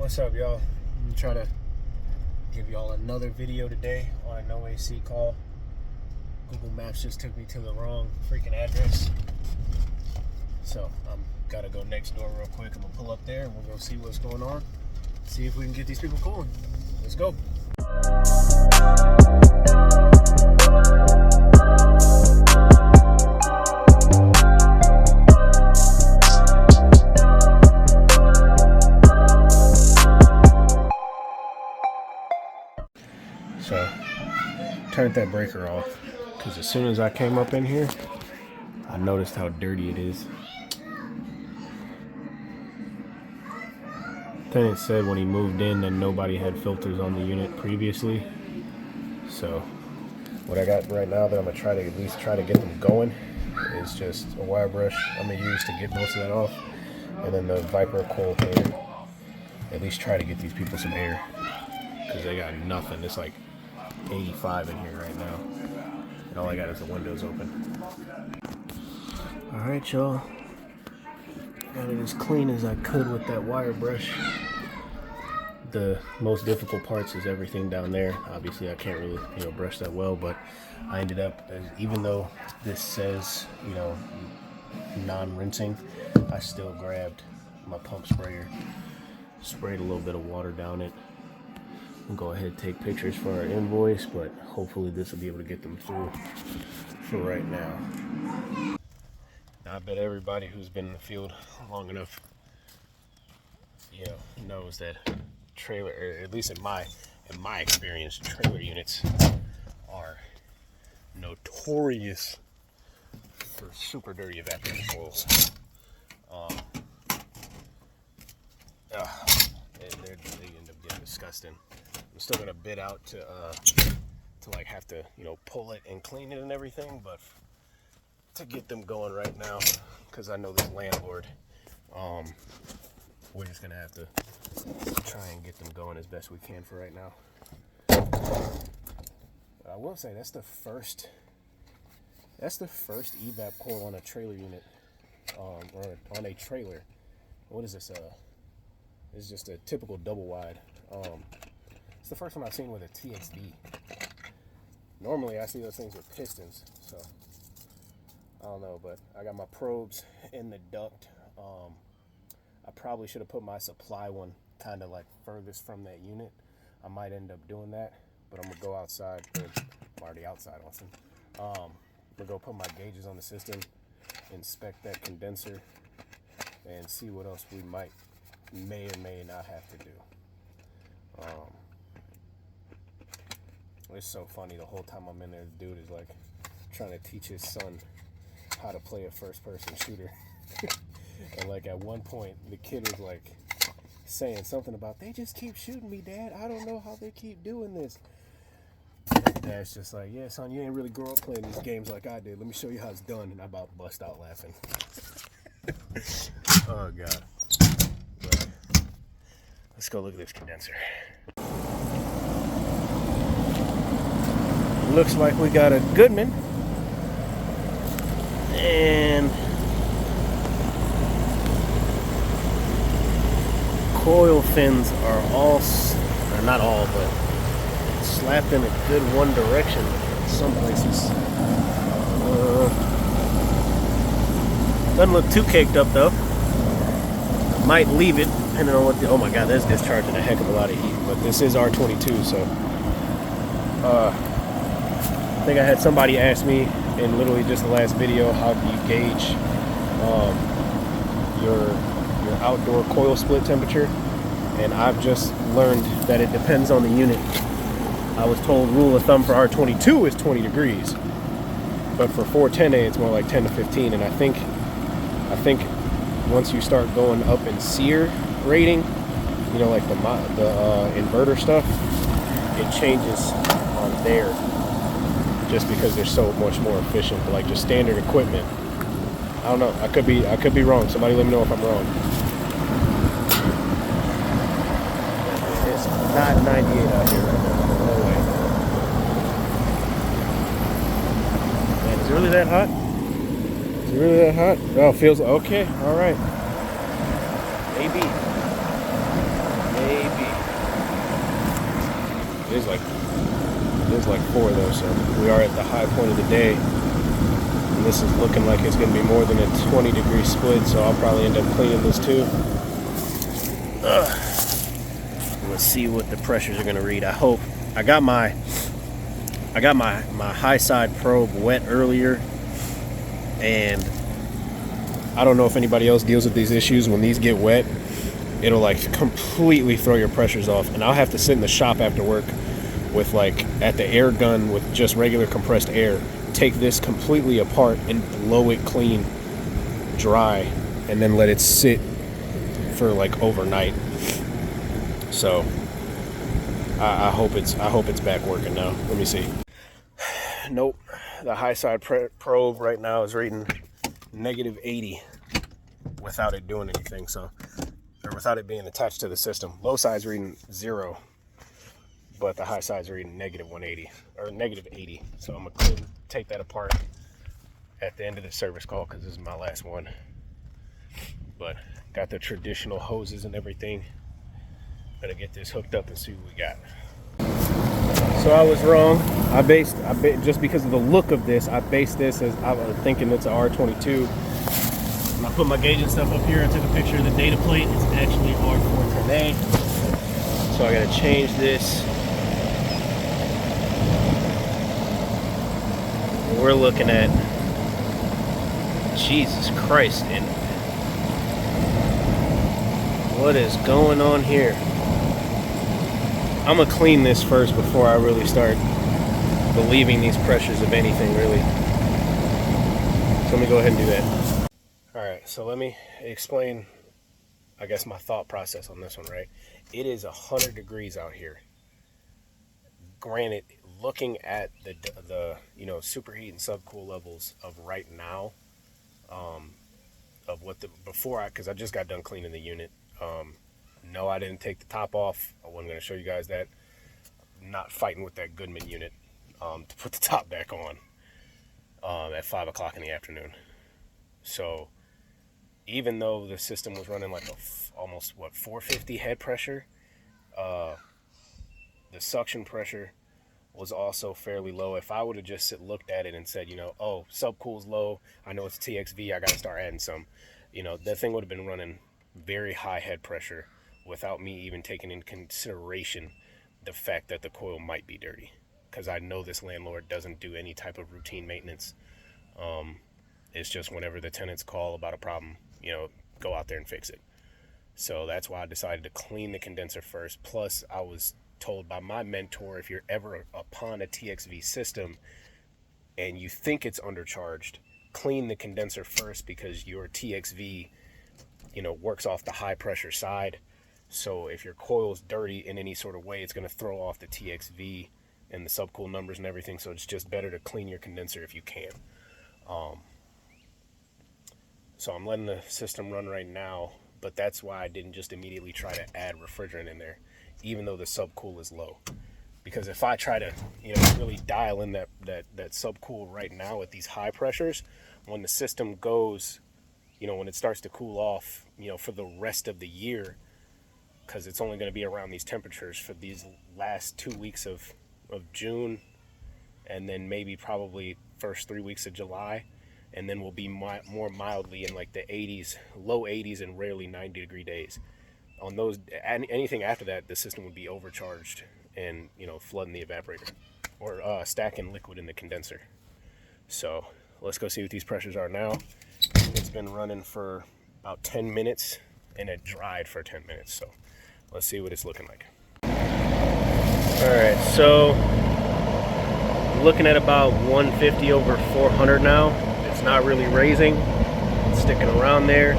What's up, y'all? I'm gonna try to give y'all another video today on a no AC call. Google Maps just took me to the wrong freaking address, so I'm gotta go next door real quick. I'm gonna pull up there and we'll go see what's going on, see if we can get these people calling. Let's go. So, turned that breaker off because as soon as I came up in here, I noticed how dirty it is. Tennant said when he moved in that nobody had filters on the unit previously. So, what I got right now that I'm gonna try to at least try to get them going is just a wire brush I'm gonna use to get most of that off, and then the Viper coil cleaner. At least try to get these people some air because they got nothing. It's like 85 in here right now, and all I got is the windows open. Alright, y'all, got it as clean as I could with that wire brush. The most difficult parts is everything down there. Obviously I can't really brush that well, but I ended up, even though this says non-rinsing, I still grabbed my pump sprayer, sprayed a little bit of water down it. We'll go ahead and take pictures for our invoice, but hopefully this will be able to get them through for right now. I bet everybody who's been in the field long enough, knows that trailer, or at least in my experience, trailer units are notorious for super dirty evaporator coils. They end up getting disgusting. I'm still gonna bid out to like have to pull it and clean it and everything, but to get them going right now, because I know this landlord, we're just gonna have to try and get them going as best we can for right now. I will say that's the first evap coil on a trailer unit, or on a trailer. What is this? It's just a typical double wide. It's the first one I've seen with a TXD. Normally I see those things with pistons, so I don't know, but I got my probes in the duct. I probably should have put my supply one kind of like furthest from that unit. I might end up doing that, but I'm gonna go outside. I'm already outside, Austin. I'm gonna go put my gauges on the system, inspect that condenser, and see what else we may or may not have to do. It's so funny, the whole time I'm in there, the dude is like trying to teach his son how to play a first-person shooter. And like at one point, the kid was like saying something about, they just keep shooting me, Dad. I don't know how they keep doing this. And Dad's just like, yeah, son, you ain't really grow up playing these games like I did. Let me show you how it's done. And I about bust out laughing. Oh, God. But let's go look at this condenser. Looks like we got a Goodman. And coil fins are all, or not all, but slapped in a good one direction in some places. Doesn't look too caked up though. Might leave it depending on what the, oh my god, that's discharging a heck of a lot of heat, but this is R22, so I think I had somebody ask me in literally just the last video, how do you gauge your outdoor coil split temperature? And I've just learned that it depends on the unit. I was told rule of thumb for R22 is 20 degrees, but for 410A it's more like 10 to 15. And I think once you start going up in SEER rating, like the inverter stuff, it changes on there, just because they're so much more efficient. But like just standard equipment, I don't know. I could be wrong. Somebody let me know if I'm wrong. It's not 98 out here right now. No way. Man, is it really that hot? Is it really that hot? Oh, feels okay. All right. Maybe. There's like 4 of those, so we are at the high point of the day. And this is looking like it's going to be more than a 20-degree split, so I'll probably end up cleaning this too. Let's see what the pressures are going to read. I hope I got my high side probe wet earlier, and I don't know if anybody else deals with these issues. When these get wet, it'll like completely throw your pressures off, and I'll have to sit in the shop after work with like at the air gun with just regular compressed air, take this completely apart and blow it clean dry, and then let it sit for like overnight. So I hope it's back working now. Let me see. Nope, the high side probe right now is reading -80 without it doing anything, so, or without it being attached to the system. Low side's reading 0, but the high side's reading -180 or -80. So I'm gonna take that apart at the end of the service call because this is my last one. But got the traditional hoses and everything. Gonna get this hooked up and see what we got. So I was wrong. Just because of the look of this, I based this as I was thinking it's an R22. And I put my gauge and stuff up here. I took a picture of the data plate. It's actually R410A. So I gotta change this. We're looking at, Jesus Christ, and what is going on here? I'm gonna clean this first before I really start believing these pressures of anything, really. So let me go ahead and do that. All right, so let me explain, I guess, my thought process on this one, right? It is 100 degrees out here. Granted, looking at the superheat and subcool levels of right now, of what because I just got done cleaning the unit. No, I didn't take the top off. I wasn't going to show you guys that. I'm not fighting with that Goodman unit to put the top back on at 5 o'clock in the afternoon. So even though the system was running like almost 450 head pressure, the suction pressure was also fairly low. If I would have just looked at it and said, oh, subcool's low, I know it's TXV, I got to start adding some, that thing would have been running very high head pressure without me even taking into consideration the fact that the coil might be dirty, because I know this landlord doesn't do any type of routine maintenance. It's just whenever the tenants call about a problem, go out there and fix it. So that's why I decided to clean the condenser first. Plus, I was told by my mentor, if you're ever upon a TXV system and you think it's undercharged, clean the condenser first, because your TXV works off the high pressure side. So if your coil's dirty in any sort of way, it's going to throw off the TXV and the subcool numbers and everything. So it's just better to clean your condenser if you can. So I'm letting the system run right now, but that's why I didn't just immediately try to add refrigerant in there, even though the subcool is low. Because if I try to, really dial in that subcool right now at these high pressures, when the system goes, when it starts to cool off, for the rest of the year, because it's only going to be around these temperatures for these last 2 weeks of June, and then maybe probably first 3 weeks of July, and then we'll be more mildly in like the 80s, low 80s, and rarely 90-degree days. On those, anything after that, the system would be overcharged and flooding the evaporator or stacking liquid in the condenser. So let's go see what these pressures are now. It's been running for about 10 minutes and it dried for 10 minutes. So let's see what it's looking like. All right, so looking at about 150 over 400 now. It's not really raising, it's sticking around there.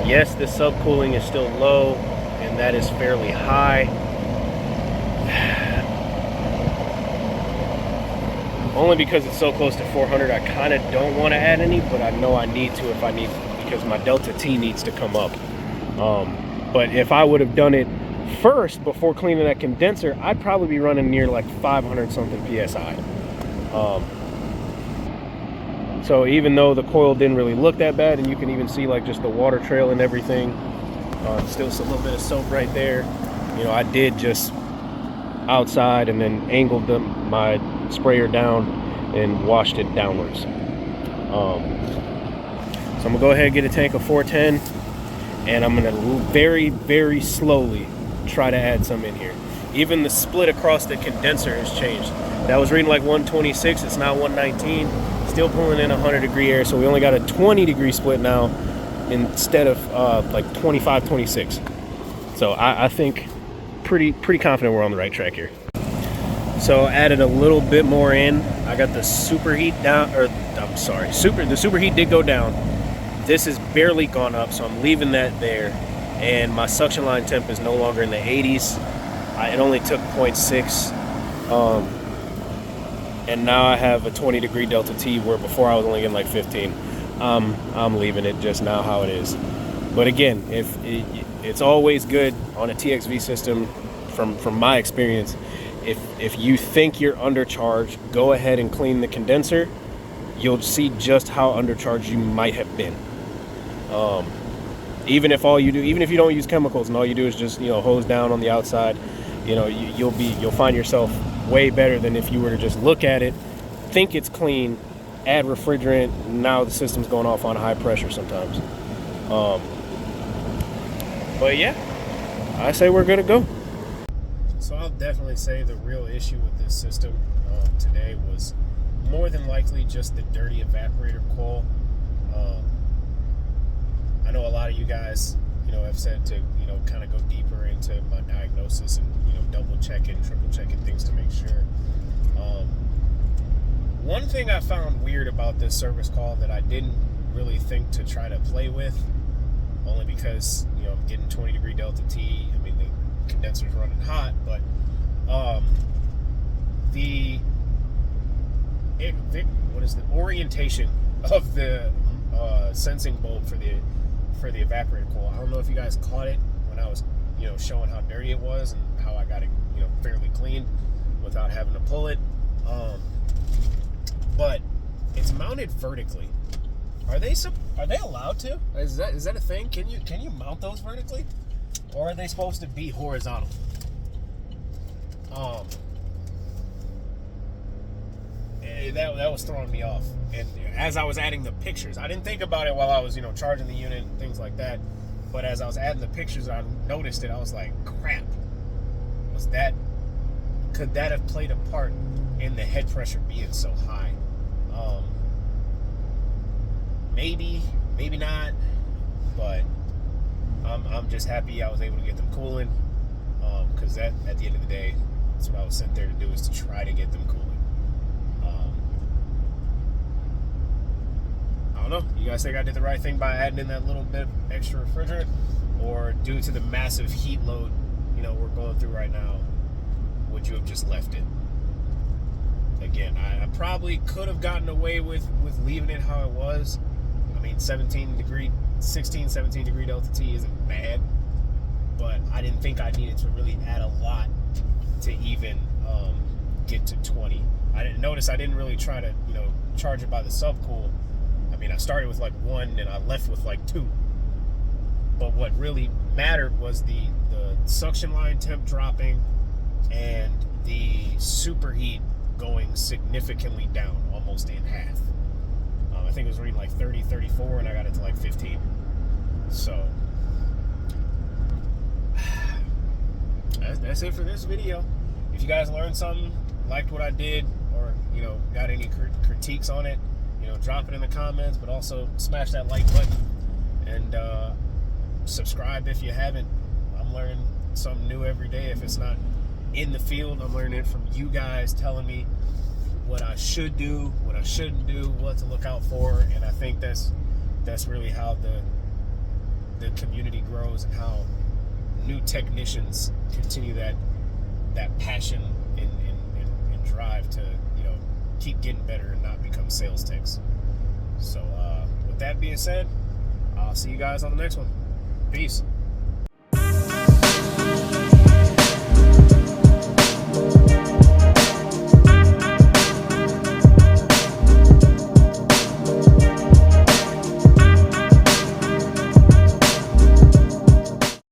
Yes, the subcooling is still low, and that is fairly high. Only because it's so close to 400, I kind of don't want to add any, but I know I need to if I need, because my delta T needs to come up. But if I would have done it first before cleaning that condenser, I'd probably be running near like 500 something PSI. So even though the coil didn't really look that bad, and you can even see like just the water trail and everything, still a little bit of soap right there. I did just outside and then angled my sprayer down and washed it downwards. So I'm gonna go ahead and get a tank of 410, and I'm gonna very, very slowly try to add some in here. Even the split across the condenser has changed. That was reading like 126, it's now 119. Still pulling in 100-degree air, so we only got a 20-degree split now instead of like 25, 26. So I think pretty confident we're on the right track here. So added a little bit more in. I got the superheat down, or I'm sorry, the superheat did go down. This has barely gone up, so I'm leaving that there. And my suction line temp is no longer in the 80s. It only took 0.6. And now I have a 20-degree delta T, where before I was only getting like 15. I'm leaving it just now how it is. But again, it's always good on a TXV system, from my experience. If you think you're undercharged, go ahead and clean the condenser. You'll see just how undercharged you might have been. Even if you don't use chemicals and all you do is just, hose down on the outside, you'll find yourself way better than if you were to just look at it, think it's clean, add refrigerant, now the system's going off on high pressure sometimes. But yeah, I say we're good to go. So I'll definitely say the real issue with this system today was more than likely just the dirty evaporator coil. I know a lot of you guys, have said to, kind of go deeper into my diagnosis and, double checking, triple checking things to make sure. One thing I found weird about this service call that I didn't really think to try to play with, only because, I'm getting 20-degree delta T. I mean, the condenser's running hot, but the orientation of the sensing bulb for the evaporator coil. I don't know if you guys caught it when I was showing how dirty it was and how I got it fairly cleaned without having to pull it. But it's mounted vertically. Are they allowed to? Is that a thing? Can you mount those vertically, or are they supposed to be horizontal? That was throwing me off. And as I was adding the pictures, I didn't think about it while I was charging the unit and things like that. But as I was adding the pictures, I noticed it. I was like, crap. Could that have played a part in the head pressure being so high? Maybe not, but I'm just happy I was able to get them cooling, because at the end of the day, that's what I was sent there to do, is to try to get them cooling. I don't know, you guys think I did the right thing by adding in that little bit of extra refrigerant, or due to the massive heat load we're going through right now, would you have just left it? Again, I probably could have gotten away with leaving it how it was. I mean, 16, 17 degree delta T isn't bad, but I didn't think I needed to really add a lot to even get to 20. I didn't really try to charge it by the subcool. I mean, I started with like 1 and I left with like 2. But what really mattered was the suction line temp dropping and the superheat going significantly down, almost in half. I think it was reading like 30, 34, and I got it to like 15. So that's it for this video. If you guys learned something, liked what I did, or got any critiques on it, drop it in the comments. But also smash that like button and subscribe if you haven't. I'm learning something new every day. If it's not in the field, I'm learning it from you guys telling me what I should do, what I shouldn't do, what to look out for. And I think that's really how the community grows, and how new technicians continue that passion and drive to keep getting better and not become sales techs. So with that being said, I'll see you guys on the next one. Peace.